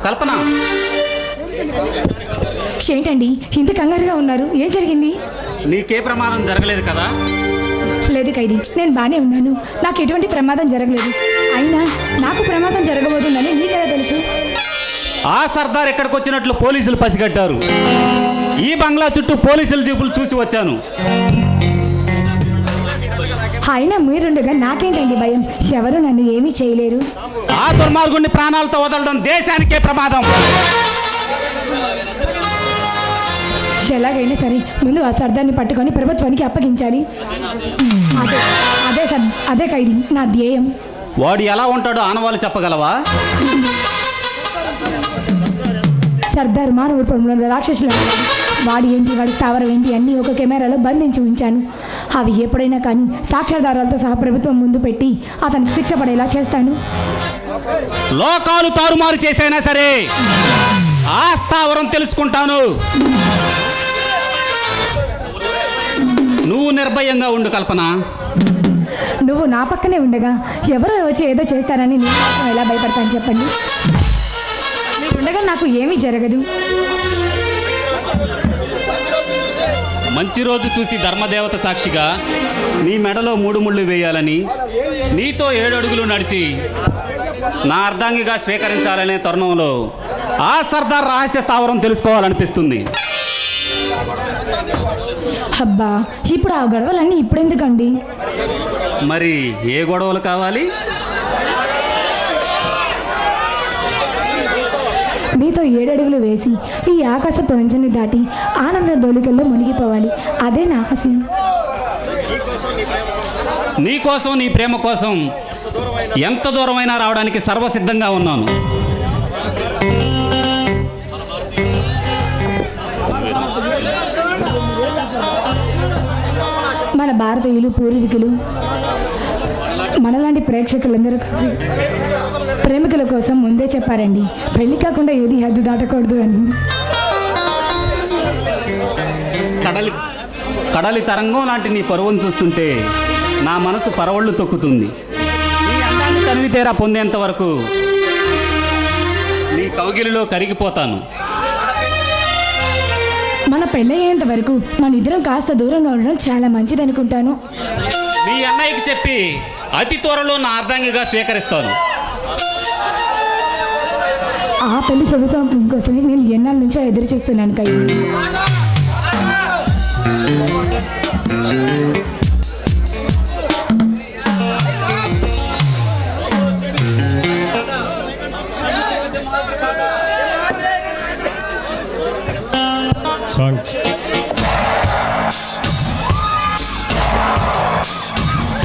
కల్పన, ఏంటండి ఇంత కంగారుగా ఉన్నారు? ఏం జరిగింది? నీకే ప్రమాదం జరగలేదు కదా? లేదు ఖైదీ, నేను బాగానే ఉన్నాను. నాకు ఎటువంటి ప్రమాదం జరగలేదు. అయినా నాకు ప్రమాదం జరగబోతుందని నీకెలా తెలుసు? ఆ సర్దార్ ఎక్కడికి వచ్చినట్లు పోలీసులు పసిగట్టారు. ఈ బంగ్లా చుట్టూ పోలీసుల జీపులు చూసి వచ్చాను. అయినా మీరుండగా నాకేంటండి భయం? ఎవరు నన్ను ఏమీ చేయలేరు. ఆ దుర్మార్గుడిని ప్రాణాలతో వదలడం దేశానికే ప్రమాదం. ఎలాగైనా సరే ముందు ఆ సర్దార్ని పట్టుకొని ప్రభుత్వానికి అప్పగించాలి. అదే ఖైదీ నా ధ్యేయం. వాడు ఎలా ఉంటాడో ఆనవాళ్ళు చెప్పగలవా? సర్దార్ మానవ రూపంలో రాక్షసులు. వాడి ఏంటి, వాడి స్థావరం ఏంటి అన్నీ ఒక కెమెరాలో బంధించి ఉంచాను. అవి ఎప్పుడైనా కానీ సాక్ష్యాధారాలతో సహా ప్రభుత్వం ముందు పెట్టి అతనికి శిక్ష పడేలా చేస్తాను. లోకాలు తారుమారు చేసైనా సరే ఆ స్థావరం తెలుసుకుంటాను. నువ్వు నిర్భయంగా ఉండు కల్పన. నువ్వు నా పక్కనే ఉండగా ఎవరో వచ్చి ఏదో చేస్తారని నేను ఎలా భయపడతాను చెప్పండి? మీరుండగా నాకు ఏమీ జరగదు. మంచి రోజు చూసి ధర్మదేవత సాక్షిగా నీ మెడలో 3 ముళ్ళు వేయాలని, నీతో 7 అడుగులు నడిచి నా అర్ధాంగిగా స్వీకరించాలనే తరుణంలో ఆ సర్దార్ రహస్య స్థావరం తెలుసుకోవాలనిపిస్తుంది. అబ్బా, ఇప్పుడు ఆ గొడవలన్నీ ఇప్పుడెందుకండి? మరి ఏ గొడవలు కావాలి? నీతో 7 అడుగులు వేసి ఈ ఆకాశ ప్రపంచాన్ని దాటి ఆనంద డోలికల్లో మునిగిపోవాలి. అదే నా ఆశయం. నీ కోసం, నీ ప్రేమ కోసం ఎంత దూరమైనా రావడానికి సర్వసిద్ధంగా ఉన్నాను. మన భారతీయులు పూర్వీకులు మనలాంటి ప్రేక్షకులందరూ కలిసి ప్రేమికుల కోసం ముందే చెప్పారండి, పెళ్లి కాకుండా ఏది హద్దు దాటకూడదు అని. కడలి తరంగం లాంటి నీ పరువును చూస్తుంటే నా మనసు పరవళ్ళు తొక్కుతుంది. నీ అందాన్ని తనివితేరా పొందేంత వరకు నీ కౌగిలిలో కరిగిపోతాను. మన పెళ్ళయ్యేంత వరకు మన ఇద్దరం కాస్త దూరంగా ఉండడం చాలా మంచిది అనుకుంటాను. మీ అన్నయ్యకి చెప్పి అతి త్వరలో నా అర్ధాంగిగా స్వీకరిస్తాను. ఆ పెళ్లి శుభసం కోసమే నేను ఎన్నాళ్ళ నుంచో ఎదురు చూస్తున్నాను కయ్య. సాంగ్స్